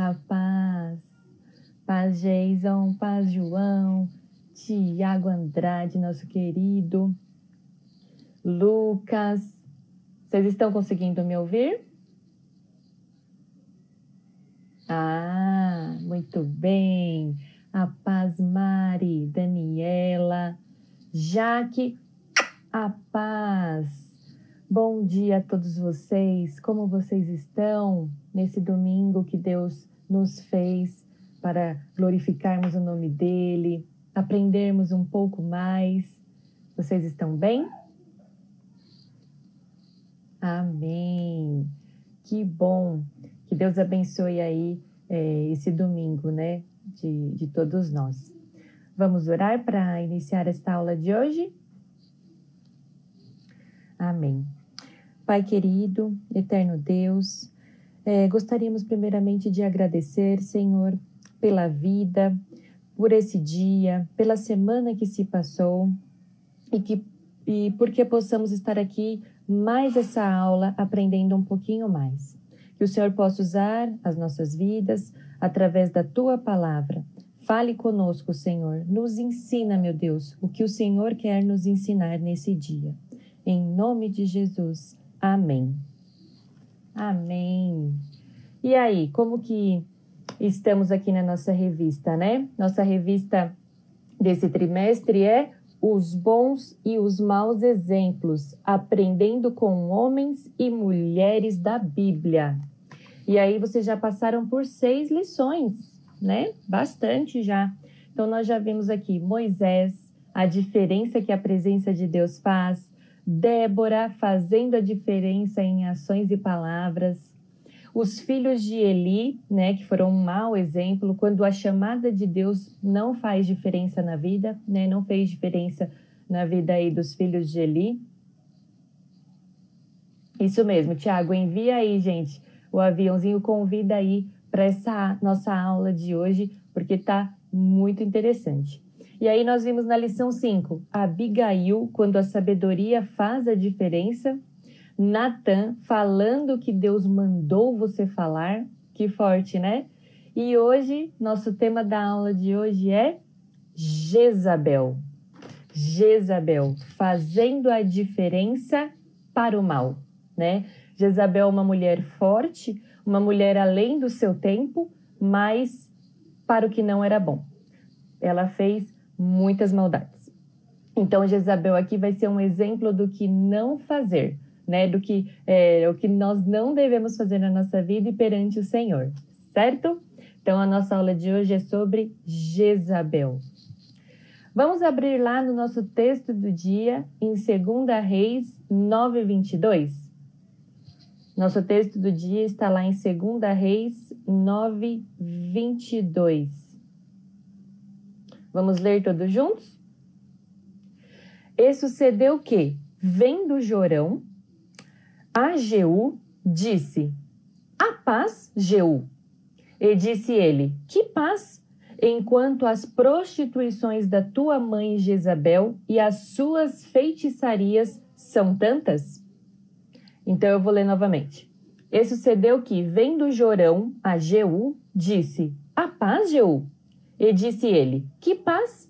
A paz. Paz, Jason, paz, João, Tiago Andrade, nosso querido, Lucas. Vocês estão conseguindo me ouvir? Ah, muito bem. A paz, Mari, Daniela, Jaque, a paz. Bom dia a todos vocês. Como vocês estão nesse domingo que Deus nos fez para glorificarmos o nome dele, aprendermos um pouco mais? Vocês estão bem? Amém. Que bom. Que Deus abençoe aí esse domingo, né? De todos nós. Vamos orar para iniciar esta aula de hoje? Amém. Pai querido, eterno Deus, gostaríamos primeiramente de agradecer, Senhor, pela vida, por esse dia, pela semana que se passou e porque possamos estar aqui mais essa aula aprendendo um pouquinho mais. Que o Senhor possa usar as nossas vidas através da Tua palavra. Fale conosco, Senhor. Nos ensina, meu Deus, o que o Senhor quer nos ensinar nesse dia. Em nome de Jesus. Amém. Amém. E aí, como que estamos aqui na nossa revista, né? Nossa revista desse trimestre é Os Bons e os Maus Exemplos, aprendendo com homens e mulheres da Bíblia. E aí vocês já passaram por 6 lições, né? Bastante já. Então nós já vimos aqui Moisés, a diferença que a presença de Deus faz, Débora fazendo a diferença em ações e palavras, os filhos de Eli, né, que foram um mau exemplo, quando a chamada de Deus não faz diferença na vida, né, não fez diferença na vida aí dos filhos de Eli. Isso mesmo, Tiago, envia aí, gente, o aviãozinho, convida aí para essa nossa aula de hoje, porque tá muito interessante. E aí nós vimos na lição 5, Abigail, quando a sabedoria faz a diferença, Natã falando que Deus mandou você falar, que forte, né? E hoje, nosso tema da aula de hoje é Jezabel. Jezabel, fazendo a diferença para o mal, né? Jezabel é uma mulher forte, uma mulher além do seu tempo, mas para o que não era bom. Ela fez muitas maldades. Então, Jezabel aqui vai ser um exemplo do que não fazer, né? Do que o que nós não devemos fazer na nossa vida e perante o Senhor, certo? Então, a nossa aula de hoje é sobre Jezabel. Vamos abrir lá no nosso texto do dia, em 2 Reis 9:22. Nosso texto do dia está lá em 2 Reis 9:22. Vamos ler todos juntos? E sucedeu que, vendo Jorão, a Jeú disse: a paz, Jeú. E disse ele: que paz? Enquanto as prostituições da tua mãe Jezabel e as suas feitiçarias são tantas? Então eu vou ler novamente. E sucedeu que, vendo Jorão, a Jeú disse: a paz, Jeú. E disse ele: que paz?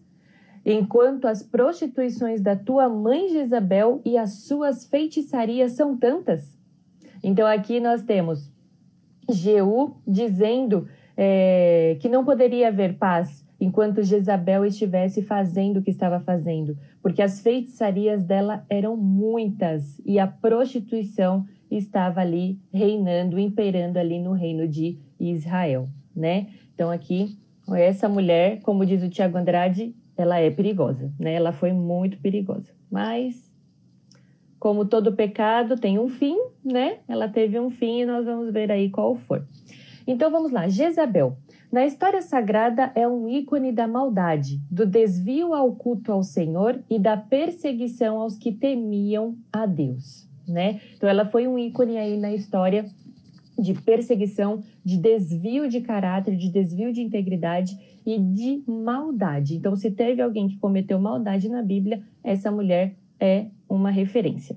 Enquanto as prostituições da tua mãe Jezabel e as suas feitiçarias são tantas? Então aqui nós temos Jeú dizendo que não poderia haver paz enquanto Jezabel estivesse fazendo o que estava fazendo, porque as feitiçarias dela eram muitas e a prostituição estava ali reinando, imperando ali no reino de Israel, né? Então aqui, essa mulher, como diz o Tiago Andrade, ela é perigosa, né? Ela foi muito perigosa, mas como todo pecado tem um fim, né? Ela teve um fim e nós vamos ver aí qual for. Então vamos lá, Jezabel. Na história sagrada é um ícone da maldade, do desvio ao culto ao Senhor e da perseguição aos que temiam a Deus, né? Então ela foi um ícone aí na história de perseguição, de desvio de caráter, de desvio de integridade e de maldade. Então, se teve alguém que cometeu maldade na Bíblia, essa mulher é uma referência.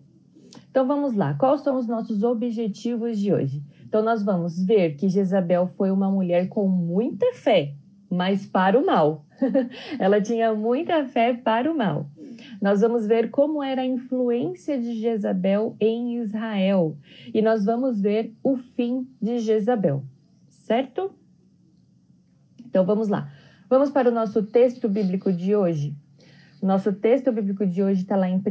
Então, vamos lá. Quais são os nossos objetivos de hoje? Então, nós vamos ver que Jezabel foi uma mulher com muita fé, mas para o mal. Ela tinha muita fé para o mal. Nós vamos ver como era a influência de Jezabel em Israel. E nós vamos ver o fim de Jezabel, certo? Então, vamos lá. Vamos para o nosso texto bíblico de hoje. Nosso texto bíblico de hoje está lá em 1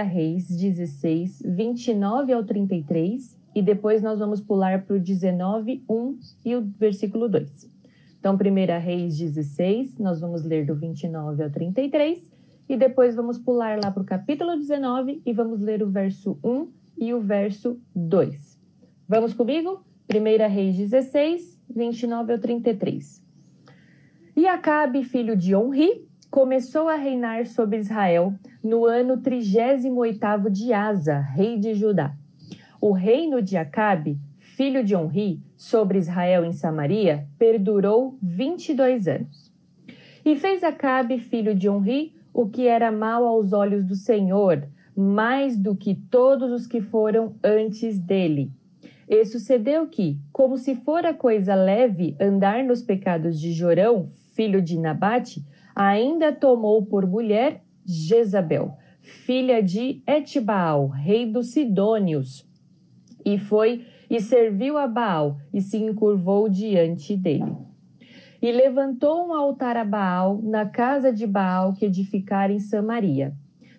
Reis 16, 29 ao 33. E depois nós vamos pular para o 19, 1 e o versículo 2. Então, 1 Reis 16, nós vamos ler do 29 ao 33. E depois vamos pular lá para o capítulo 19 e vamos ler o verso 1 e o verso 2. Vamos comigo? 1 Reis 16, 29 ao 33. E Acabe, filho de Onri, começou a reinar sobre Israel no ano 38º de Asa, rei de Judá. O reino de Acabe, filho de Onri, sobre Israel em Samaria, perdurou 22 anos. E fez Acabe, filho de Onri, o que era mal aos olhos do Senhor, mais do que todos os que foram antes dele. E sucedeu que, como se fora coisa leve andar nos pecados de Jorão, filho de Nabate, ainda tomou por mulher Jezabel, filha de Etbaal, rei dos Sidônios, e foi e serviu a Baal e se encurvou diante dele. E levantou um altar a Baal na casa de Baal que edificara em Samaria.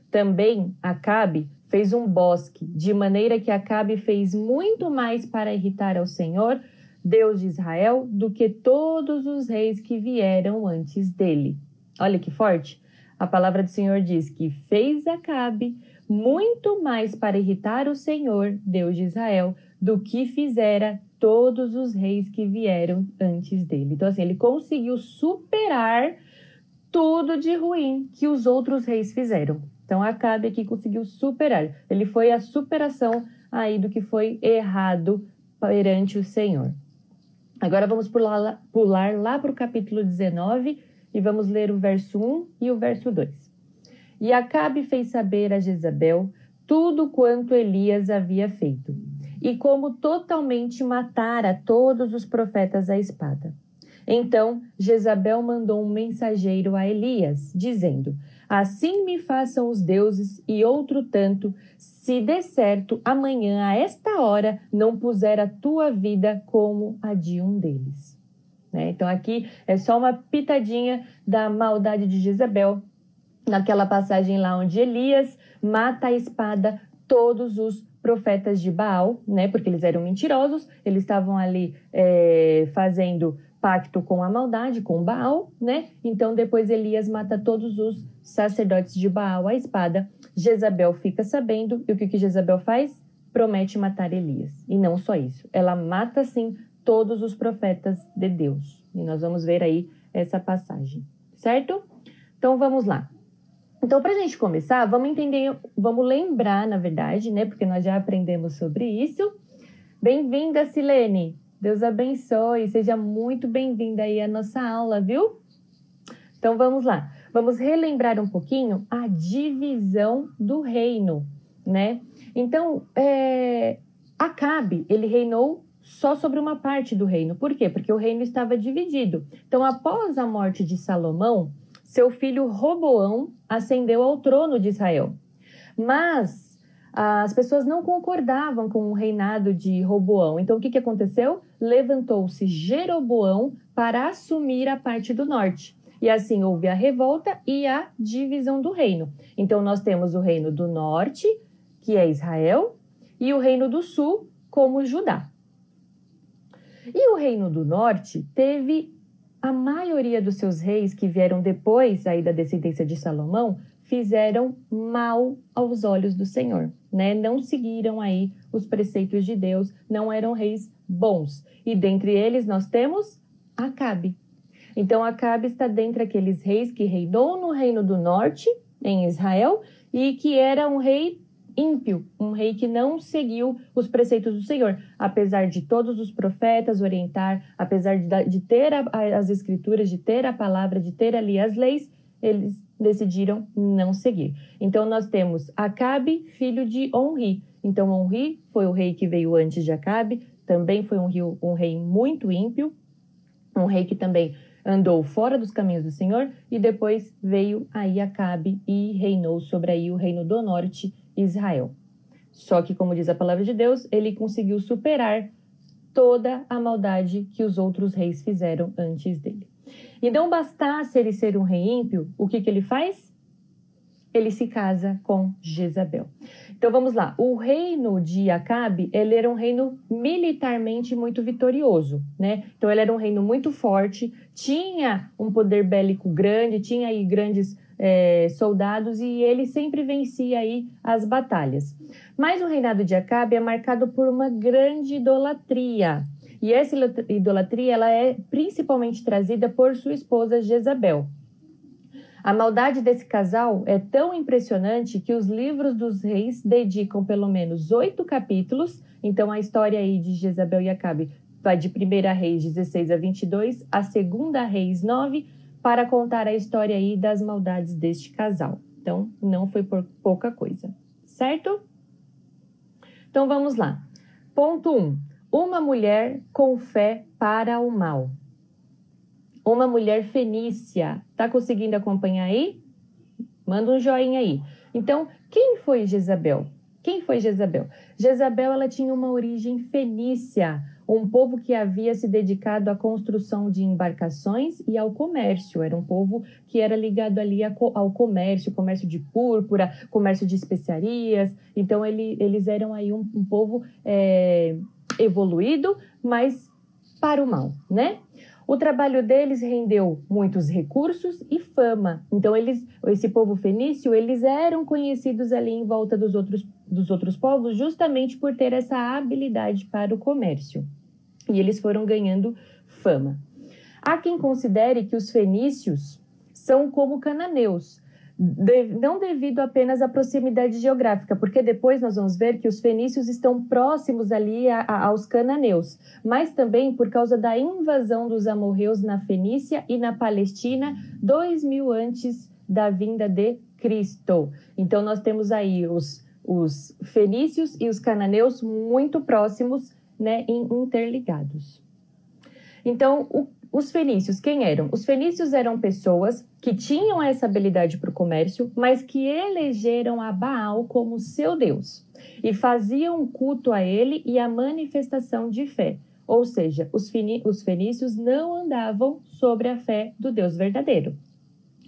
Também Acabe fez um bosque, de maneira que Acabe fez muito mais para irritar ao Senhor, Deus de Israel, do que todos os reis que vieram antes dele. Olha que forte! A palavra do Senhor diz que fez Acabe muito mais para irritar o Senhor, Deus de Israel, do que fizera todos os reis que vieram antes dele. Então, assim, ele conseguiu superar tudo de ruim que os outros reis fizeram. Então, Acabe aqui conseguiu superar. Ele foi a superação aí do que foi errado perante o Senhor. Agora vamos pular lá para o capítulo 19 e vamos ler o verso 1 e o verso 2. E Acabe fez saber a Jezabel tudo quanto Elias havia feito, e como totalmente matara todos os profetas à espada. Então Jezabel mandou um mensageiro a Elias, dizendo: assim me façam os deuses e outro tanto, se de certo amanhã a esta hora não puser a tua vida como a de um deles. Então aqui é só uma pitadinha da maldade de Jezabel, naquela passagem lá onde Elias mata a espada todos os profetas de Baal, porque eles eram mentirosos, eles estavam ali fazendo pacto com a maldade, com Baal, Então depois Elias mata todos os sacerdotes de Baal à espada. Jezabel fica sabendo, e o que Jezabel faz? Promete matar Elias. E não só isso, ela mata sim todos os profetas de Deus. E nós vamos ver aí essa passagem, certo? Então vamos lá. Então, para a gente começar, vamos entender, vamos lembrar, na verdade, porque nós já aprendemos sobre isso. Bem-vinda, Silene. Deus abençoe. Seja muito bem-vinda aí à nossa aula, viu? Então, vamos lá. Vamos relembrar um pouquinho a divisão do reino, Então, Acabe, ele reinou só sobre uma parte do reino. Por quê? Porque o reino estava dividido. Então, após a morte de Salomão, seu filho Roboão ascendeu ao trono de Israel. Mas as pessoas não concordavam com o reinado de Roboão. Então, o que aconteceu? Levantou-se Jeroboão para assumir a parte do norte. E assim houve a revolta e a divisão do reino. Então, nós temos o reino do norte, que é Israel, e o reino do sul, como Judá. E o reino do norte teve a maioria dos seus reis que vieram depois aí da descendência de Salomão, fizeram mal aos olhos do Senhor, Não seguiram aí os preceitos de Deus, não eram reis bons. E dentre eles nós temos Acabe. Então Acabe está dentre aqueles reis que reinou no reino do norte, em Israel, e que era um rei ímpio, um rei que não seguiu os preceitos do Senhor, apesar de todos os profetas orientar, apesar de ter as escrituras, de ter a palavra, de ter ali as leis, eles decidiram não seguir. Então nós temos Acabe, filho de Onri. Então Onri foi o rei que veio antes de Acabe, também foi um rei muito ímpio, um rei que também andou fora dos caminhos do Senhor, e depois veio aí Acabe e reinou sobre aí o reino do norte, Israel. Só que, como diz a palavra de Deus, ele conseguiu superar toda a maldade que os outros reis fizeram antes dele. E não bastasse ele ser um rei ímpio, o que ele faz? Ele se casa com Jezabel. Então vamos lá, o reino de Acabe, ele era um reino militarmente muito vitorioso, né? Então ele era um reino muito forte, tinha um poder bélico grande, tinha aí grandes soldados e ele sempre vencia aí as batalhas. Mas o reinado de Acabe é marcado por uma grande idolatria. E essa idolatria ela é principalmente trazida por sua esposa Jezabel. A maldade desse casal é tão impressionante que os livros dos reis dedicam pelo menos 8 capítulos. Então, a história aí de Jezabel e Acabe vai de 1 Reis 16 a 22, a 2 Reis 9, para contar a história aí das maldades deste casal. Então, não foi por pouca coisa, certo? Então, vamos lá. Ponto 1. Uma mulher com fé para o mal. Uma mulher fenícia. Tá conseguindo acompanhar aí? Manda um joinha aí. Então, quem foi Jezabel? Quem foi Jezabel? Jezabel, ela tinha uma origem fenícia, um povo que havia se dedicado à construção de embarcações e ao comércio. Era um povo que era ligado ali ao comércio de púrpura, comércio de especiarias. Então, eles eram aí um povo evoluído, mas para o mal, né? O trabalho deles rendeu muitos recursos e fama. Então, esse povo fenício, eles eram conhecidos ali em volta dos outros povos justamente por ter essa habilidade para o comércio. E eles foram ganhando fama. Há quem considere que os fenícios são como cananeus, não devido apenas à proximidade geográfica, porque depois nós vamos ver que os fenícios estão próximos ali aos cananeus, mas também por causa da invasão dos amorreus na Fenícia e na Palestina 2000 antes da vinda de Cristo. Então nós temos aí os fenícios e os cananeus muito próximos, né, interligados. Então, os fenícios, quem eram? Os fenícios eram pessoas que tinham essa habilidade para o comércio, mas que elegeram a Baal como seu Deus e faziam culto a ele e a manifestação de fé. Ou seja, os fenícios não andavam sobre a fé do Deus verdadeiro.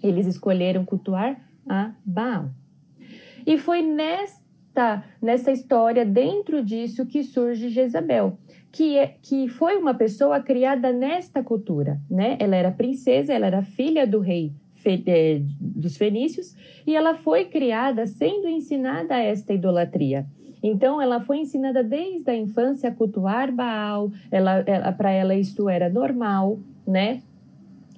Eles escolheram cultuar a Baal. E foi nessa história, dentro disso, que surge Jezabel, que foi uma pessoa criada nesta cultura, né? Ela era princesa, ela era filha do rei dos fenícios, e ela foi criada sendo ensinada a esta idolatria. Então, ela foi ensinada desde a infância a cultuar Baal, para ela isto era normal, né?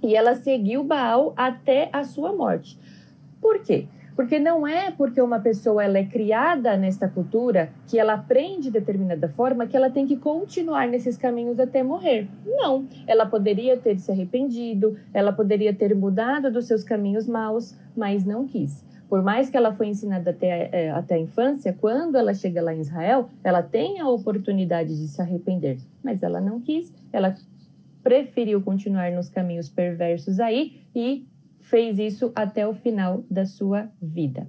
E ela seguiu Baal até a sua morte. Por quê? Porque não é porque uma pessoa ela é criada nesta cultura, que ela aprende de determinada forma, que ela tem que continuar nesses caminhos até morrer. Não, ela poderia ter se arrependido, ela poderia ter mudado dos seus caminhos maus, mas não quis. Por mais que ela foi ensinada até a infância, quando ela chega lá em Israel, ela tem a oportunidade de se arrepender, mas ela não quis, ela preferiu continuar nos caminhos perversos aí e fez isso até o final da sua vida.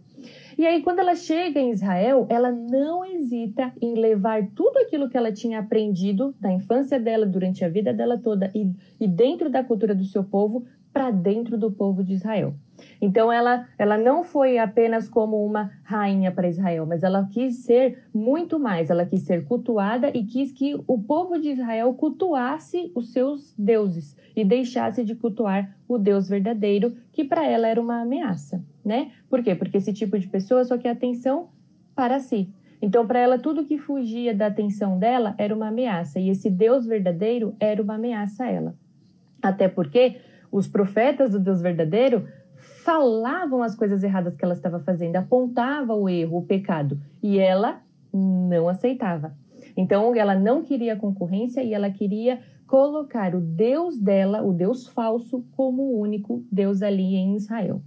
E aí, quando ela chega em Israel, ela não hesita em levar tudo aquilo que ela tinha aprendido na infância dela, durante a vida dela toda e dentro da cultura do seu povo, para dentro do povo de Israel. Então, ela não foi apenas como uma rainha para Israel, mas ela quis ser muito mais. Ela quis ser cultuada e quis que o povo de Israel cultuasse os seus deuses e deixasse de cultuar o Deus verdadeiro, que para ela era uma ameaça, né? Por quê? Porque esse tipo de pessoa só quer atenção para si. Então, para ela, tudo que fugia da atenção dela era uma ameaça. E esse Deus verdadeiro era uma ameaça a ela. Até porque os profetas do Deus verdadeiro falavam as coisas erradas que ela estava fazendo, apontavam o erro, o pecado, e ela não aceitava. Então, ela não queria concorrência e ela queria colocar o Deus dela, o Deus falso, como o único Deus ali em Israel.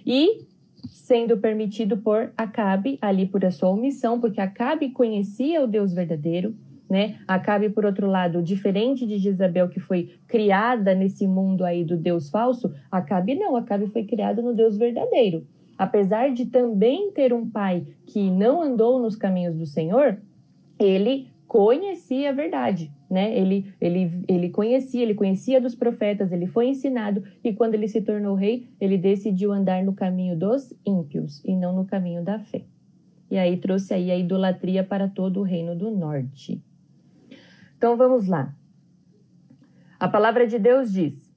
E sendo permitido por Acabe, ali por a sua omissão, porque Acabe conhecia o Deus verdadeiro, né? Acabe, por outro lado, diferente de Jezabel, que foi criada nesse mundo aí do Deus falso, Acabe não, Acabe foi criado no Deus verdadeiro. Apesar de também ter um pai que não andou nos caminhos do Senhor, ele conhecia a verdade, né? Ele conhecia dos profetas, ele foi ensinado, e quando ele se tornou rei, ele decidiu andar no caminho dos ímpios e não no caminho da fé. E aí trouxe aí a idolatria para todo o reino do norte. Então vamos lá. A palavra de Deus diz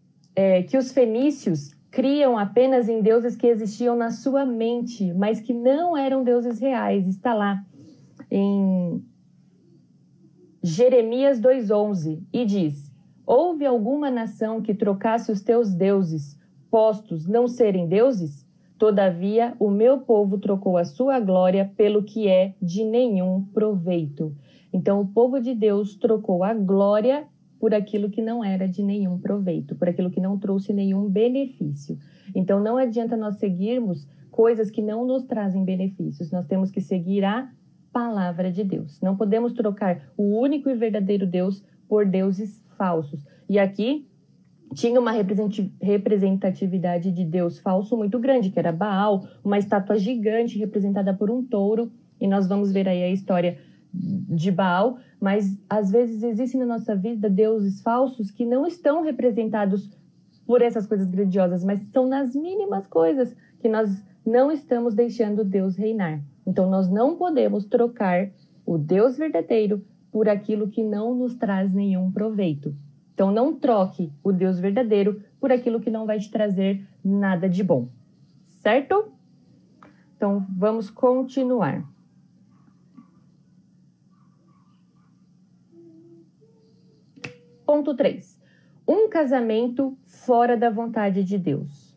que os fenícios criam apenas em deuses que existiam na sua mente, mas que não eram deuses reais. Está lá em Jeremias 2,11, e diz: houve alguma nação que trocasse os teus deuses, postos não serem deuses? Todavia, o meu povo trocou a sua glória pelo que é de nenhum proveito. Então, o povo de Deus trocou a glória por aquilo que não era de nenhum proveito, por aquilo que não trouxe nenhum benefício. Então, não adianta nós seguirmos coisas que não nos trazem benefícios. Nós temos que seguir a palavra de Deus. Não podemos trocar o único e verdadeiro Deus por deuses falsos. E aqui tinha uma representatividade de Deus falso muito grande, que era Baal, uma estátua gigante representada por um touro, e nós vamos ver aí a história de Baal, mas às vezes existem na nossa vida deuses falsos que não estão representados por essas coisas grandiosas, mas são nas mínimas coisas que nós não estamos deixando Deus reinar. Então nós não podemos trocar o Deus verdadeiro por aquilo que não nos traz nenhum proveito. Então não troque o Deus verdadeiro por aquilo que não vai te trazer nada de bom. Certo? Então vamos continuar. Ponto 3. Um casamento fora da vontade de Deus.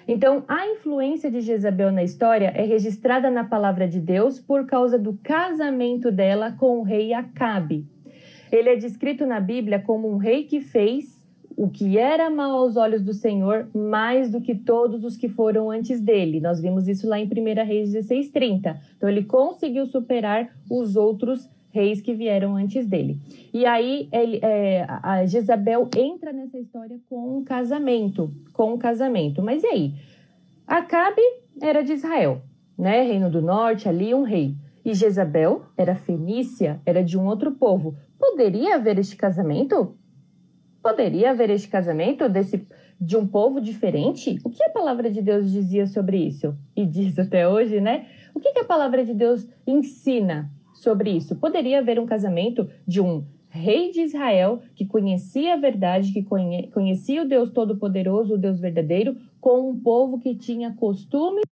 Então, a influência de Jezabel na história é registrada na palavra de Deus por causa do casamento dela com o rei Acabe. Ele é descrito na Bíblia como um rei que fez o que era mal aos olhos do Senhor mais do que todos os que foram antes dele. Nós vimos isso lá em 1 Reis 16:30. Então, ele conseguiu superar os outros reis que vieram antes dele. E aí, a Jezabel entra nessa história com um casamento. Mas e aí? Acabe era de Israel, né? Reino do Norte, ali um rei. E Jezabel era fenícia, era de um outro povo. Poderia haver este casamento? Poderia haver este casamento de um povo diferente? O que a palavra de Deus dizia sobre isso? E diz até hoje, né? O que a palavra de Deus ensina sobre isso? Poderia haver um casamento de um rei de Israel que conhecia a verdade, que conhecia o Deus Todo-Poderoso, o Deus verdadeiro, com um povo que tinha costumes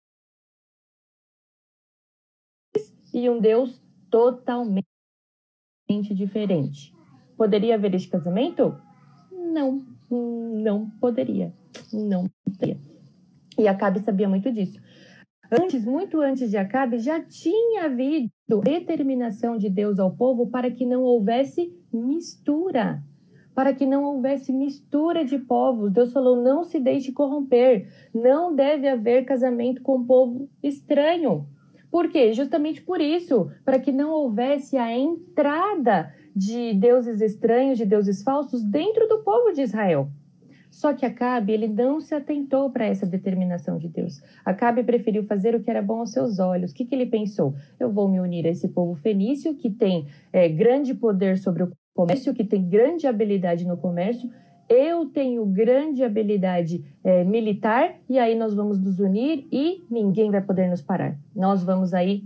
e um Deus totalmente diferente. Poderia haver este casamento? Não poderia. Não poderia. E Acabe sabia muito disso. Muito antes de Acabe, já tinha havido determinação de Deus ao povo para que não houvesse mistura. Para que não houvesse mistura de povos. Deus falou, não se deixe corromper. Não deve haver casamento com povo estranho. Por quê? Justamente por isso, para que não houvesse a entrada de deuses estranhos, de deuses falsos, dentro do povo de Israel. Só que Acabe, ele não se atentou para essa determinação de Deus. Acabe preferiu fazer o que era bom aos seus olhos. O que ele pensou? Eu vou me unir a esse povo fenício, que tem grande poder sobre o comércio, que tem grande habilidade no comércio. Eu tenho grande habilidade militar, e aí nós vamos nos unir e ninguém vai poder nos parar. Nós vamos aí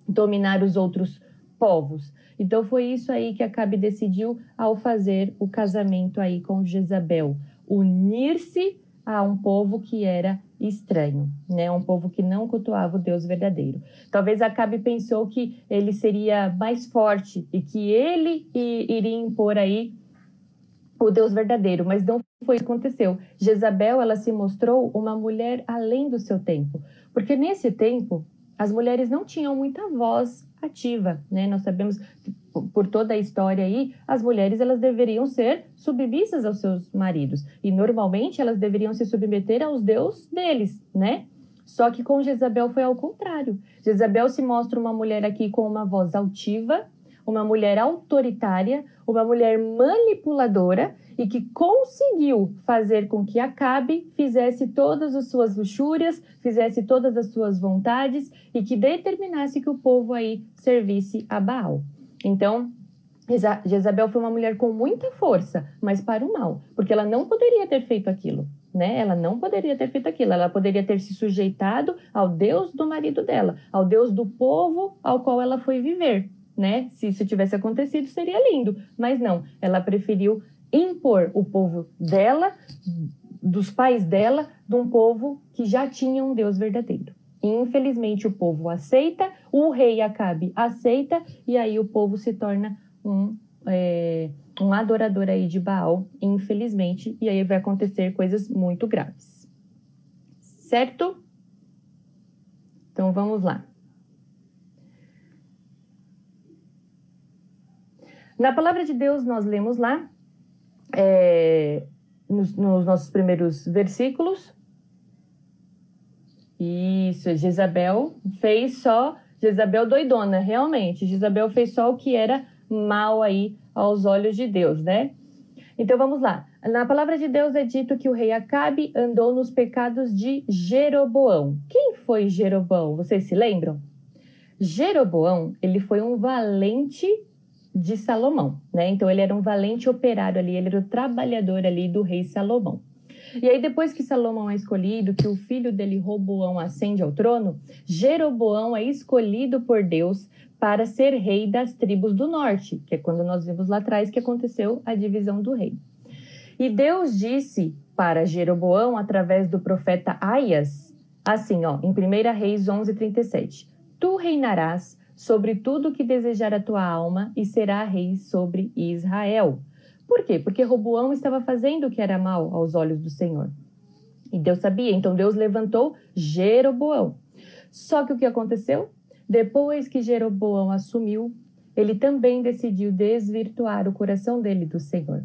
dominar os outros povos. Então foi isso aí que Acabe decidiu ao fazer o casamento aí com Jezabel. Unir-se a um povo que era estranho, né? Um povo que não cultuava o Deus verdadeiro. Talvez Acabe pensou que ele seria mais forte e que ele iria impor aí o Deus verdadeiro, mas não foi o que aconteceu. Jezabel, ela se mostrou uma mulher além do seu tempo, porque nesse tempo as mulheres não tinham muita voz ativa, né? Nós sabemos por toda a história aí, as mulheres elas deveriam ser submissas aos seus maridos e normalmente elas deveriam se submeter aos deuses deles, né? Só que com Jezabel foi ao contrário. Jezabel se mostra uma mulher aqui com uma voz altiva, uma mulher autoritária, uma mulher manipuladora e que conseguiu fazer com que Acabe fizesse todas as suas luxúrias, fizesse todas as suas vontades e que determinasse que o povo aí servisse a Baal. Então, Jezabel foi uma mulher com muita força, mas para o mal, porque ela não poderia ter feito aquilo, né? Ela não poderia ter feito aquilo, ela poderia ter se sujeitado ao Deus do marido dela, ao Deus do povo ao qual ela foi viver, né? Se isso tivesse acontecido, seria lindo, mas não, ela preferiu impor o povo dela, dos pais dela, de um povo que já tinha um Deus verdadeiro. E, infelizmente, o povo aceita, o rei Acabe aceita, e aí o povo se torna um adorador aí de Baal, infelizmente, e aí vai acontecer coisas muito graves. Certo? Então, vamos lá. Na palavra de Deus, nós lemos lá, nos nossos primeiros versículos, isso, Jezabel doidona, realmente, Jezabel fez só o que era mal aí aos olhos de Deus, né? Então vamos lá. Na palavra de Deus é dito que o rei Acabe andou nos pecados de Jeroboão. Quem foi Jeroboão? Vocês se lembram? Jeroboão, ele foi um valente de Salomão, né? Então ele era um valente operário ali, ele era o trabalhador ali do rei Salomão. E aí depois que Salomão é escolhido, que o filho dele, Roboão, ascende ao trono, Jeroboão é escolhido por Deus para ser rei das tribos do norte, que é quando nós vimos lá atrás que aconteceu a divisão do rei. E Deus disse para Jeroboão, através do profeta Aias, assim, em 1 Reis 11:37, tu reinarás sobre tudo que desejar a tua alma e será rei sobre Israel. Por quê? Porque Roboão estava fazendo o que era mal aos olhos do Senhor. E Deus sabia, então Deus levantou Jeroboão. Só que o que aconteceu? Depois que Jeroboão assumiu, ele também decidiu desvirtuar o coração dele do Senhor.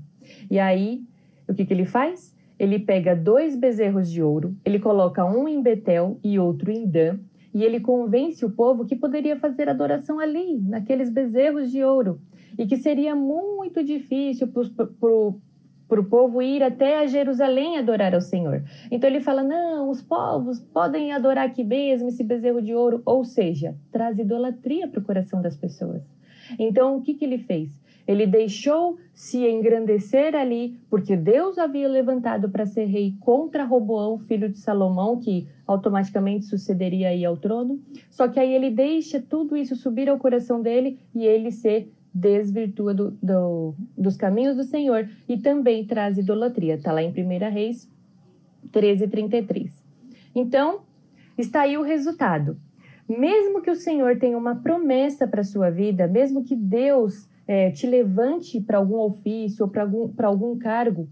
E aí, o que ele faz? Ele pega 2 bezerros de ouro, ele coloca um em Betel e outro em Dan, e ele convence o povo que poderia fazer adoração ali, naqueles bezerros de ouro, e que seria muito difícil para o povo ir até a Jerusalém adorar ao Senhor. Então ele fala, não, os povos podem adorar aqui mesmo esse bezerro de ouro, ou seja, traz idolatria para o coração das pessoas. Então o que ele fez? Ele deixou se engrandecer ali, porque Deus havia levantado para ser rei contra Roboão, filho de Salomão, que automaticamente sucederia aí ao trono. Só que aí ele deixa tudo isso subir ao coração dele e ele se desvirtua dos caminhos do Senhor e também traz idolatria. Está lá em 1 Reis 13:33. Então, está aí o resultado. Mesmo que o Senhor tenha uma promessa para a sua vida, mesmo que Deus te levante para algum ofício ou para algum cargo,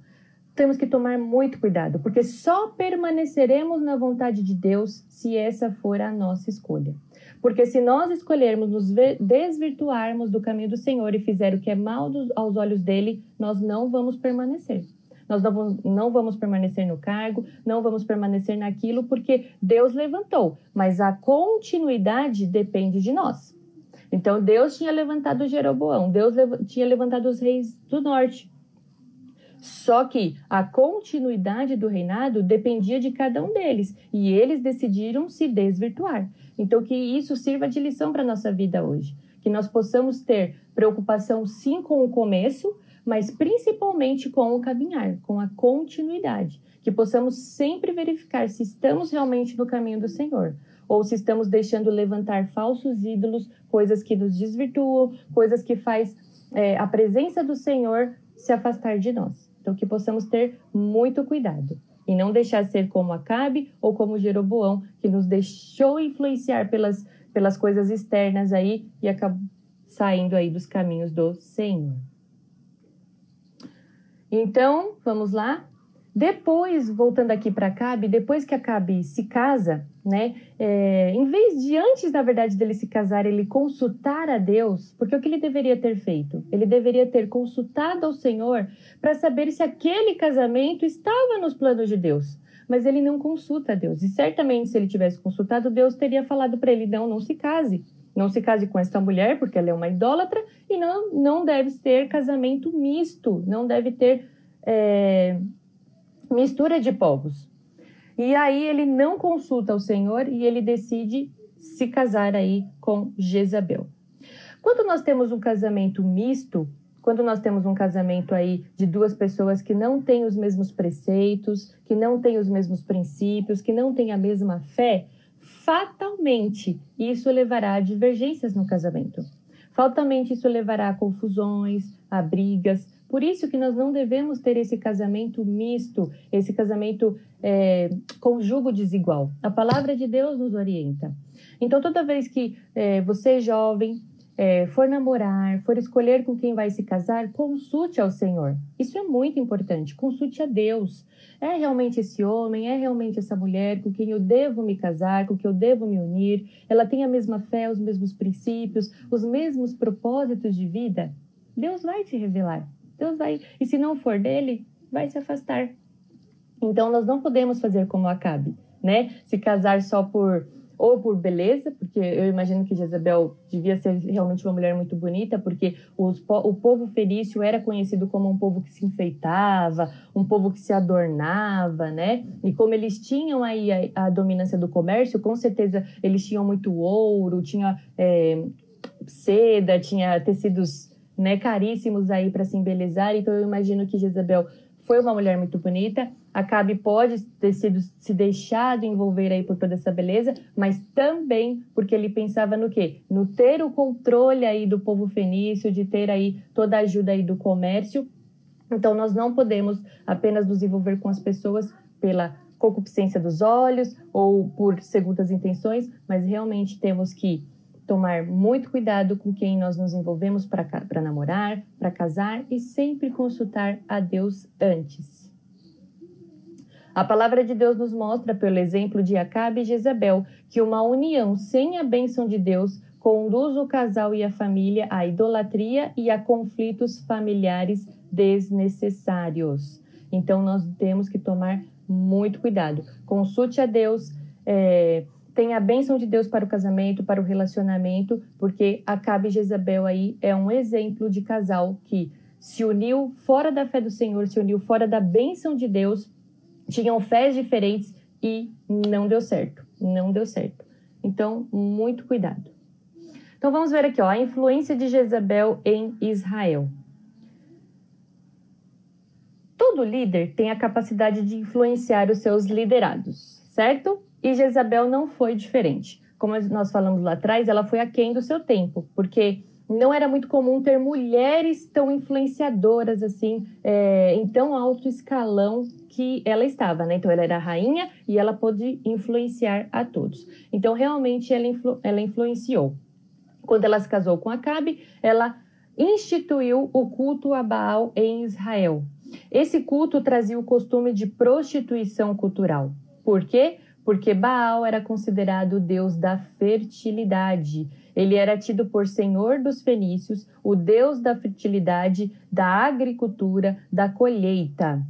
temos que tomar muito cuidado, porque só permaneceremos na vontade de Deus se essa for a nossa escolha. Porque se nós escolhermos nos desvirtuarmos do caminho do Senhor e fizer o que é mal aos olhos dele, nós não vamos permanecer. Nós não vamos permanecer no cargo, não vamos permanecer naquilo, porque Deus levantou, mas a continuidade depende de nós. Então, Deus tinha levantado Jeroboão, Deus tinha levantado os reis do norte. Só que a continuidade do reinado dependia de cada um deles, e eles decidiram se desvirtuar. Então, que isso sirva de lição para a nossa vida hoje. Que nós possamos ter preocupação, sim, com o começo, mas principalmente com o caminhar, com a continuidade. Que possamos sempre verificar se estamos realmente no caminho do Senhor, ou se estamos deixando levantar falsos ídolos, coisas que nos desvirtuam, coisas que faz a presença do Senhor se afastar de nós. Então, que possamos ter muito cuidado e não deixar ser como Acabe ou como Jeroboão, que nos deixou influenciar pelas coisas externas aí e acabou saindo aí dos caminhos do Senhor. Então, vamos lá. Depois, voltando aqui para Acabe, depois que Acabe se casa, né, em vez de antes, na verdade, dele se casar, ele consultar a Deus, porque o que ele deveria ter feito? Ele deveria ter consultado ao Senhor para saber se aquele casamento estava nos planos de Deus. Mas ele não consulta a Deus. E certamente, se ele tivesse consultado, Deus teria falado para ele, não se case. Não se case com esta mulher, porque ela é uma idólatra, e não deve ter casamento misto, não deve ter mistura de povos. E aí ele não consulta o Senhor e ele decide se casar aí com Jezabel. Quando nós temos um casamento misto, quando nós temos um casamento aí de duas pessoas que não têm os mesmos preceitos, que não têm os mesmos princípios, que não têm a mesma fé, fatalmente isso levará a divergências no casamento. Fatalmente isso levará a confusões, a brigas. Por isso que nós não devemos ter esse casamento misto, esse casamento com jugo desigual. A palavra de Deus nos orienta. Então, toda vez que você, jovem, for namorar, for escolher com quem vai se casar, consulte ao Senhor. Isso é muito importante, consulte a Deus. É realmente esse homem, é realmente essa mulher com quem eu devo me casar, com quem eu devo me unir? Ela tem a mesma fé, os mesmos princípios, os mesmos propósitos de vida? Deus vai te revelar. Deus vai, e se não for dele, vai se afastar. Então, nós não podemos fazer como Acabe, né? Se casar só por beleza, porque eu imagino que Jezabel devia ser realmente uma mulher muito bonita, porque o povo fenício era conhecido como um povo que se enfeitava, um povo que se adornava, né? E como eles tinham aí a dominância do comércio, com certeza eles tinham muito ouro, tinha seda, tinha tecidos, né, caríssimos aí para se embelezar. Então eu imagino que Jezabel foi uma mulher muito bonita. Acabe pode ter se deixado envolver aí por toda essa beleza, mas também porque ele pensava no quê? No ter o controle aí do povo fenício, de ter aí toda a ajuda aí do comércio. Então nós não podemos apenas nos envolver com as pessoas pela concupiscência dos olhos ou por segundas intenções, mas realmente temos que tomar muito cuidado com quem nós nos envolvemos para namorar, para casar e sempre consultar a Deus antes. A palavra de Deus nos mostra, pelo exemplo de Acabe e Jezabel, que uma união sem a bênção de Deus conduz o casal e a família à idolatria e a conflitos familiares desnecessários. Então, nós temos que tomar muito cuidado. Consulte a Deus, tenha a bênção de Deus para o casamento, para o relacionamento, porque Acabe e Jezabel aí é um exemplo de casal que se uniu fora da fé do Senhor, se uniu fora da bênção de Deus, tinham fés diferentes e não deu certo, não deu certo. Então, muito cuidado. Então, vamos ver aqui, ó, a influência de Jezabel em Israel. Todo líder tem a capacidade de influenciar os seus liderados, certo? E Jezabel não foi diferente. Como nós falamos lá atrás, ela foi aquém do seu tempo, porque não era muito comum ter mulheres tão influenciadoras assim, em tão alto escalão que ela estava, né? Então, ela era a rainha e ela pôde influenciar a todos. Então, realmente, ela influenciou. Quando ela se casou com Acabe, ela instituiu o culto a Baal em Israel. Esse culto trazia o costume de prostituição cultural. Por quê? Porque Baal era considerado o deus da fertilidade. Ele era tido por senhor dos fenícios, o deus da fertilidade, da agricultura, da colheita.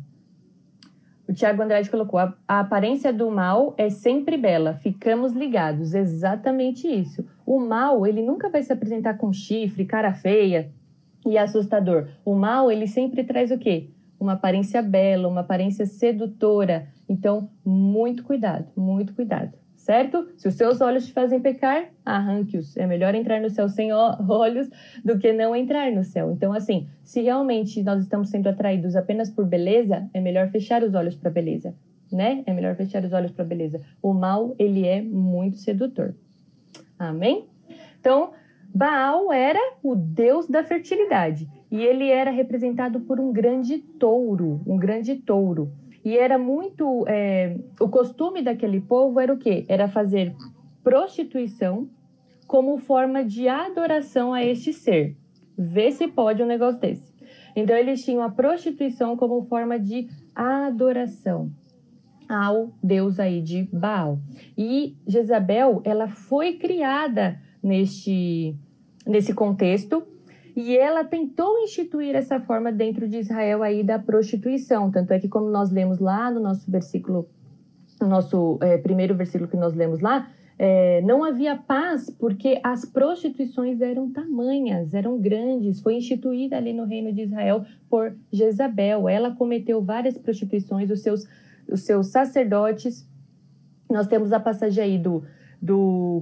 O Tiago Andrade colocou, a aparência do mal é sempre bela, ficamos ligados, exatamente isso. O mal, ele nunca vai se apresentar com chifre, cara feia e assustador. O mal, ele sempre traz o quê? Uma aparência bela, uma aparência sedutora. Então, muito cuidado, certo? Se os seus olhos te fazem pecar, arranque-os. É melhor entrar no céu sem olhos do que não entrar no céu. Então, assim, se realmente nós estamos sendo atraídos apenas por beleza, é melhor fechar os olhos para a beleza, né? É melhor fechar os olhos para a beleza. O mal, ele é muito sedutor. Amém? Então, Baal era o deus da fertilidade e ele era representado por um grande touro. E era muito... o costume daquele povo era o quê? Era fazer prostituição como forma de adoração a este ser. Vê se pode um negócio desse. Então, eles tinham a prostituição como forma de adoração ao deus aí de Baal. E Jezabel, ela foi criada nesse contexto, e ela tentou instituir essa forma dentro de Israel aí da prostituição. Tanto é que, como nós lemos lá no nosso versículo, no nosso primeiro versículo que nós lemos lá, não havia paz porque as prostituições eram tamanhas, eram grandes. Foi instituída ali no reino de Israel por Jezabel. Ela cometeu várias prostituições, os seus sacerdotes. Nós temos a passagem aí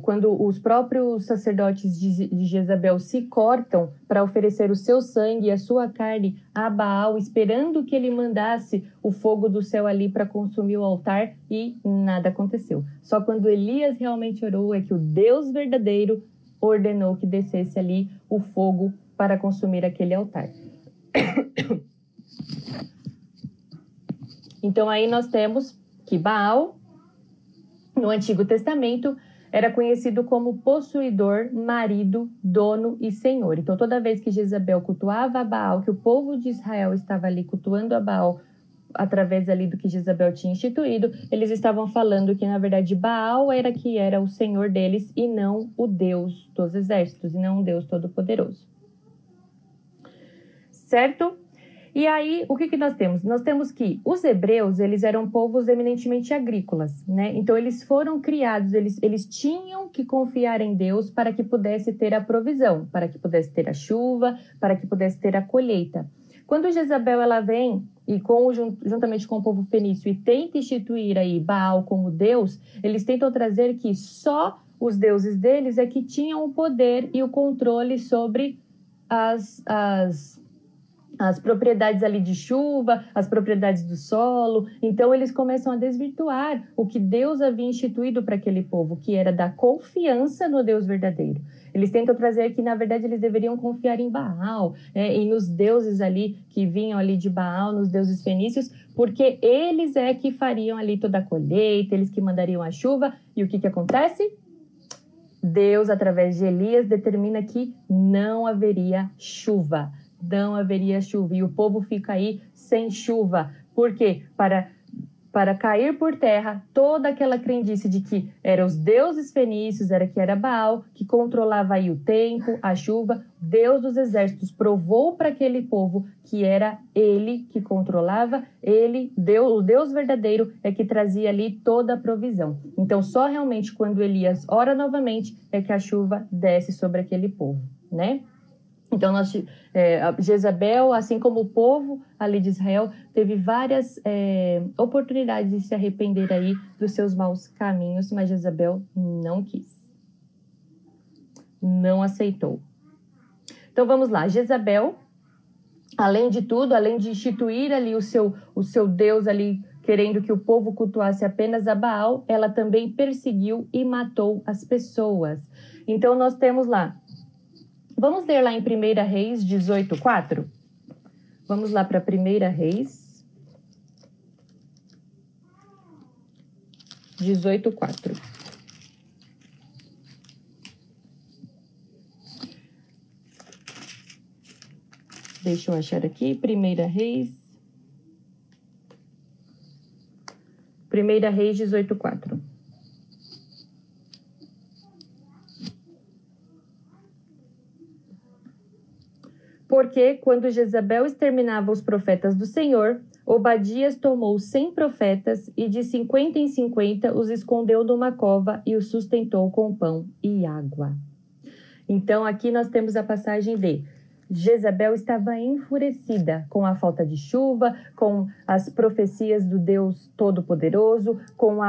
quando os próprios sacerdotes de Jezabel se cortam para oferecer o seu sangue e a sua carne a Baal, esperando que ele mandasse o fogo do céu ali para consumir o altar, e nada aconteceu. Só quando Elias realmente orou é que o Deus verdadeiro ordenou que descesse ali o fogo para consumir aquele altar. Então aí nós temos que Baal, no Antigo Testamento, era conhecido como possuidor, marido, dono e senhor. Então, toda vez que Jezabel cultuava a Baal, que o povo de Israel estava ali cultuando a Baal, através ali do que Jezabel tinha instituído, eles estavam falando que, na verdade, Baal era o senhor deles e não o Deus dos exércitos, e não um Deus todo-poderoso. Certo? E aí, o que nós temos? Nós temos que os hebreus, eles eram povos eminentemente agrícolas, né? Então, eles foram criados, eles tinham que confiar em Deus para que pudesse ter a provisão, para que pudesse ter a chuva, para que pudesse ter a colheita. Quando Jezabel, ela vem, e juntamente com o povo fenício, e tenta instituir aí Baal como Deus, eles tentam trazer que só os deuses deles é que tinham o poder e o controle sobre as propriedades ali de chuva, as propriedades do solo. Então, eles começam a desvirtuar o que Deus havia instituído para aquele povo, que era da confiança no Deus verdadeiro. Eles tentam trazer que, na verdade, eles deveriam confiar em Baal, e nos deuses ali que vinham ali de Baal, nos deuses fenícios, porque eles é que fariam ali toda a colheita, eles que mandariam a chuva. E o que acontece? Deus, através de Elias, determina que não haveria chuva. Não haveria chuva, e o povo fica aí sem chuva. Por quê? Para cair por terra toda aquela crendice de que eram os deuses fenícios, era Baal, que controlava aí o tempo, a chuva. Deus dos exércitos provou para aquele povo que era ele que controlava, o Deus verdadeiro é que trazia ali toda a provisão. Então, só realmente quando Elias ora novamente é que a chuva desce sobre aquele povo, né? Então, Jezabel, assim como o povo ali de Israel, teve várias oportunidades de se arrepender aí dos seus maus caminhos, mas Jezabel não quis. Não aceitou. Então, vamos lá. Jezabel, além de tudo, além de instituir ali o seu Deus ali, querendo que o povo cultuasse apenas a Baal, ela também perseguiu e matou as pessoas. Então, nós temos lá. Vamos ler lá em 1 Reis 18:4? Vamos lá para 1 Reis 18:4. Deixa eu achar aqui, 1 Reis 18:4. Porque, quando Jezabel exterminava os profetas do Senhor, Obadias tomou 100 profetas e de 50 em 50 os escondeu numa cova e os sustentou com pão e água. Então, aqui nós temos a passagem de Jezabel estava enfurecida com a falta de chuva, com as profecias do Deus Todo-Poderoso, com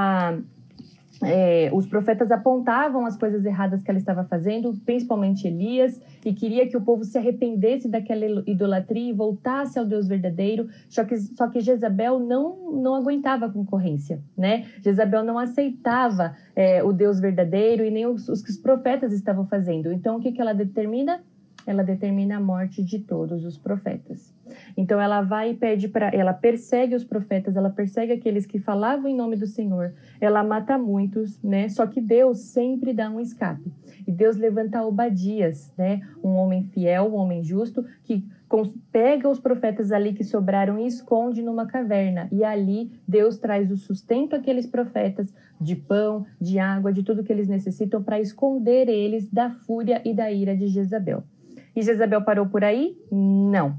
os profetas apontavam as coisas erradas que ela estava fazendo, principalmente Elias, e queria que o povo se arrependesse daquela idolatria e voltasse ao Deus verdadeiro. Só que Jezabel não aguentava a concorrência, né? Jezabel não aceitava o Deus verdadeiro e nem os que os profetas estavam fazendo. Então, o que ela determina? Ela determina a morte de todos os profetas. Então, ela vai e ela persegue os profetas, ela persegue aqueles que falavam em nome do Senhor, ela mata muitos, né? Só que Deus sempre dá um escape. E Deus levanta Obadias, né? Um homem fiel, um homem justo, que pega os profetas ali que sobraram e esconde numa caverna. E ali Deus traz o sustento àqueles profetas de pão, de água, de tudo que eles necessitam para esconder eles da fúria e da ira de Jezabel. E Jezabel parou por aí? Não.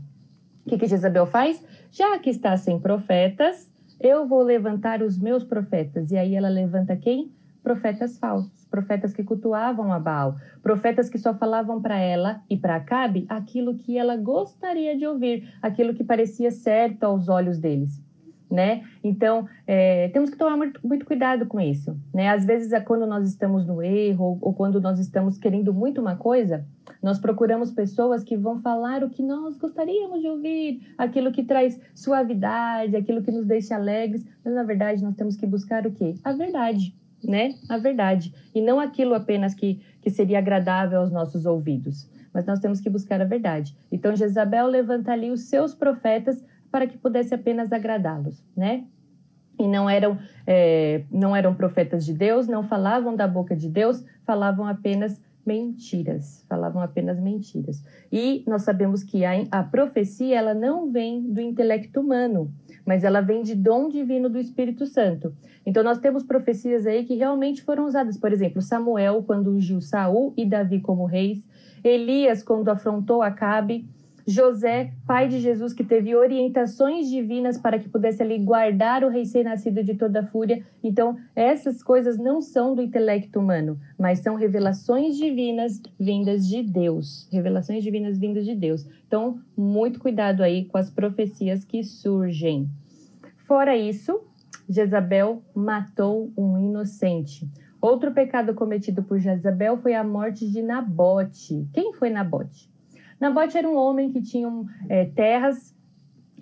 O que Jezabel faz? Já que está sem profetas, eu vou levantar os meus profetas. E aí ela levanta quem? profetas falsos, profetas que cultuavam a Baal, profetas que só falavam para ela e para Acabe aquilo que ela gostaria de ouvir, aquilo que parecia certo aos olhos deles, né? Então, temos que tomar muito cuidado com isso, né? Às vezes, quando nós estamos no erro ou quando nós estamos querendo muito uma coisa, nós procuramos pessoas que vão falar o que nós gostaríamos de ouvir, aquilo que traz suavidade, aquilo que nos deixa alegres, mas, na verdade, nós temos que buscar o quê? A verdade, né? A verdade, e não aquilo apenas que seria agradável aos nossos ouvidos, mas nós temos que buscar a verdade. Então, Jezabel levanta ali os seus profetas para que pudesse apenas agradá-los, né? E não eram profetas de Deus, não falavam da boca de Deus, falavam apenas mentiras. E nós sabemos que a profecia, ela não vem do intelecto humano, mas ela vem de dom divino do Espírito Santo. Então, nós temos profecias aí que realmente foram usadas. Por exemplo, Samuel, quando ungiu Saul e Davi como reis, Elias, quando afrontou Acabe, José, pai de Jesus, que teve orientações divinas para que pudesse ali guardar o recém-nascido de toda a fúria. Então, essas coisas não são do intelecto humano, mas são revelações divinas vindas de Deus. Revelações divinas vindas de Deus. Então, muito cuidado aí com as profecias que surgem. Fora isso, Jezabel matou um inocente. Outro pecado cometido por Jezabel foi a morte de Nabote. Quem foi Nabote? Nabote era um homem que tinha terras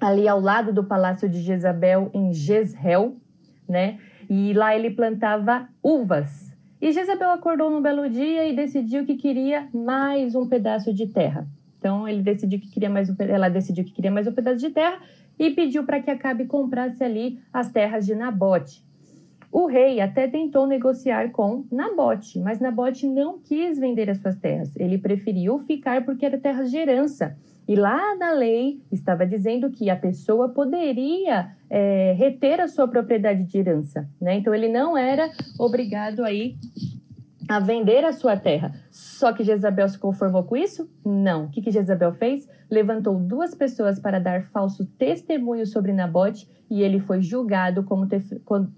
ali ao lado do palácio de Jezabel, em Jezreel, né? E lá ele plantava uvas. E Jezabel acordou num belo dia e decidiu que queria mais um pedaço de terra. Então, ela decidiu que queria mais um pedaço de terra e pediu para que Acabe comprasse ali as terras de Nabote. O rei até tentou negociar com Nabote, mas Nabote não quis vender as suas terras. Ele preferiu ficar porque eram terras de herança. E lá na lei estava dizendo que a pessoa poderia reter a sua propriedade de herança, né? Então ele não era obrigado aí a vender a sua terra. Só que Jezabel se conformou com isso? Não. O que Jezabel fez? Levantou 2 pessoas para dar falso testemunho sobre Nabote e ele foi julgado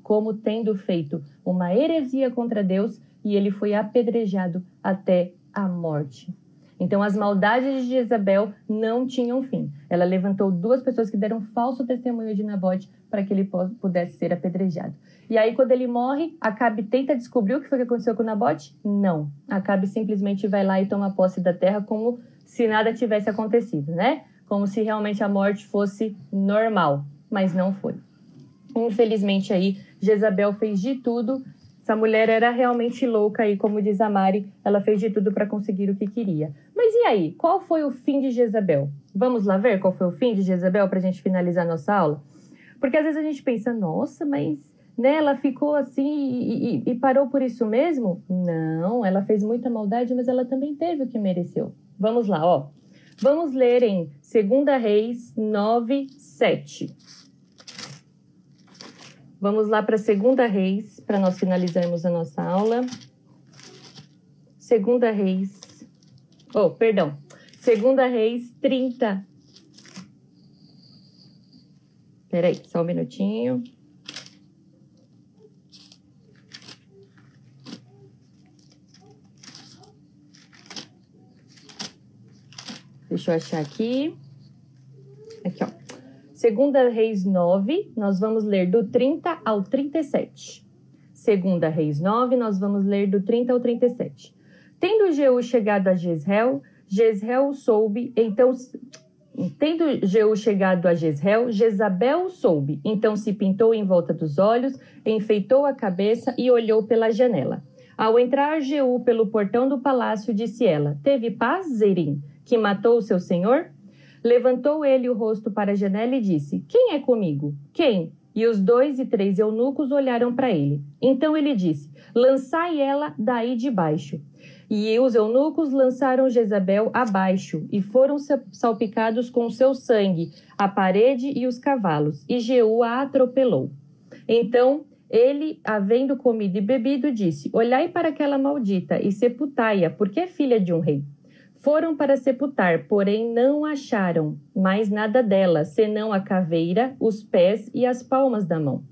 como tendo feito uma heresia contra Deus e ele foi apedrejado até a morte. Então, as maldades de Jezabel não tinham fim. Ela levantou 2 pessoas que deram falso testemunho de Nabote para que ele pudesse ser apedrejado. E aí, quando ele morre, Acabe tenta descobrir o que foi que aconteceu com Nabote? Não. Acabe simplesmente vai lá e toma posse da terra como se nada tivesse acontecido, né? Como se realmente a morte fosse normal, mas não foi. Infelizmente aí, Jezabel fez de tudo. Essa mulher era realmente louca aí, como diz a Mari, ela fez de tudo para conseguir o que queria. Mas e aí, qual foi o fim de Jezabel? Vamos lá ver qual foi o fim de Jezabel para a gente finalizar nossa aula? Porque às vezes a gente pensa, nossa, mas né, ela ficou assim e parou por isso mesmo? Não, ela fez muita maldade, mas ela também teve o que mereceu. Vamos lá, ó. Vamos ler em 2 Reis 9, 7. Vamos lá para 2 Reis, para nós finalizarmos a nossa aula. 2 Reis... 2 Reis 30. Peraí, só um minutinho. Deixa eu achar aqui. Aqui, ó. 2 Reis 9, nós vamos ler do 30 ao 37. 2 Reis 9, nós vamos ler do 30 ao 37. Tendo Jeú chegado a Jezreel, Jezabel soube. Então se pintou em volta dos olhos, enfeitou a cabeça e olhou pela janela. Ao entrar Jeú pelo portão do palácio, disse ela: Teve paz, Zerim, que matou o seu senhor? Levantou ele o rosto para a janela e disse: Quem é comigo? Quem? E os 2 e 3 eunucos olharam para ele. Então ele disse: Lançai ela daí de baixo. E os eunucos lançaram Jezabel abaixo e foram salpicados com seu sangue, a parede e os cavalos, e Jeú a atropelou. Então ele, havendo comido e bebido, disse: Olhai para aquela maldita e sepultai-a, porque é filha de um rei. Foram para sepultar, porém não acharam mais nada dela, senão a caveira, os pés e as palmas da mão.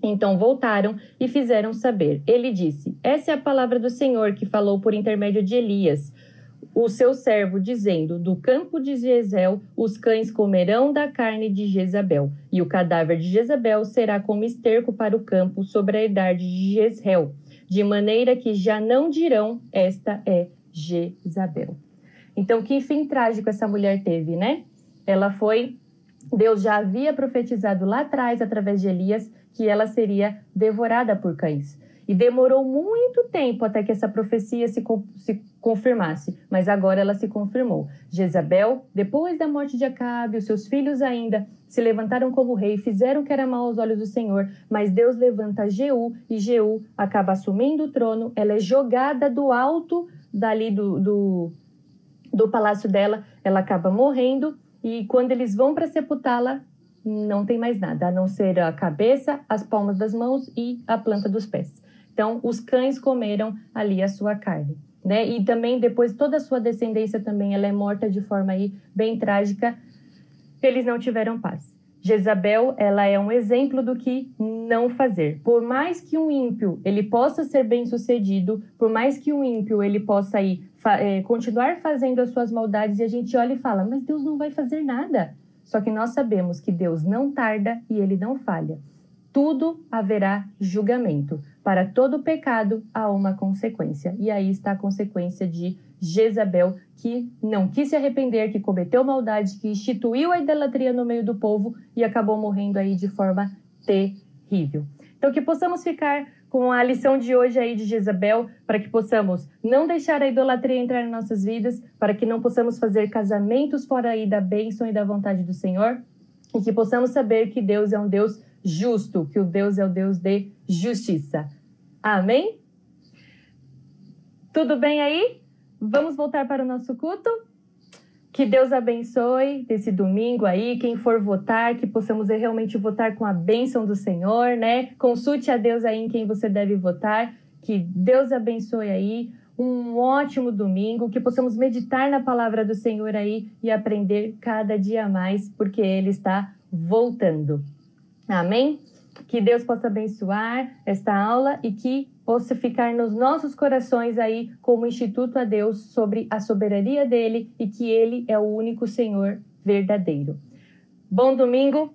Então voltaram e fizeram saber. Ele disse: essa é a palavra do Senhor que falou por intermédio de Elias, o seu servo, dizendo: do campo de Jezreel os cães comerão da carne de Jezabel, e o cadáver de Jezabel será como esterco para o campo sobre a herdade de Jezreel, de maneira que já não dirão: esta é Jezabel. Então, que fim trágico essa mulher teve, né? Deus já havia profetizado lá atrás, através de Elias, que ela seria devorada por cães. E demorou muito tempo até que essa profecia se confirmasse, mas agora ela se confirmou. Jezabel, depois da morte de Acabe, os seus filhos ainda se levantaram como rei, fizeram o que era mal aos olhos do Senhor, mas Deus levanta Jeú, e Jeú acaba assumindo o trono. Ela é jogada do alto dali do palácio dela, ela acaba morrendo, e quando eles vão para sepultá-la, não tem mais nada, a não ser a cabeça, as palmas das mãos e a planta dos pés. Então, os cães comeram ali a sua carne, né? E também, depois, toda a sua descendência também, ela é morta de forma aí bem trágica. Eles não tiveram paz. Jezabel, ela é um exemplo do que não fazer. Por mais que um ímpio, ele possa ser bem-sucedido, por mais que um ímpio, ele possa aí, continuar fazendo as suas maldades, e a gente olha e fala: mas Deus não vai fazer nada. Só que nós sabemos que Deus não tarda e Ele não falha. Tudo haverá julgamento. Para todo pecado há uma consequência. E aí está a consequência de Jezabel, que não quis se arrepender, que cometeu maldade, que instituiu a idolatria no meio do povo e acabou morrendo aí de forma terrível. Então, que possamos ficar com a lição de hoje aí de Jezabel, para que possamos não deixar a idolatria entrar em nossas vidas, para que não possamos fazer casamentos fora aí da bênção e da vontade do Senhor, e que possamos saber que Deus é um Deus justo, que o Deus é o Deus de justiça. Amém? Tudo bem aí? Vamos voltar para o nosso culto? Que Deus abençoe esse domingo aí, quem for votar, que possamos realmente votar com a bênção do Senhor, né? Consulte a Deus aí em quem você deve votar, que Deus abençoe aí, um ótimo domingo, que possamos meditar na palavra do Senhor aí e aprender cada dia mais, porque Ele está voltando. Amém? Que Deus possa abençoar esta aula e que possa ficar nos nossos corações aí como instituto a Deus sobre a soberania dele e que Ele é o único Senhor verdadeiro. Bom domingo,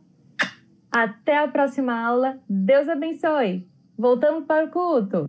até a próxima aula. Deus abençoe. Voltamos para o culto.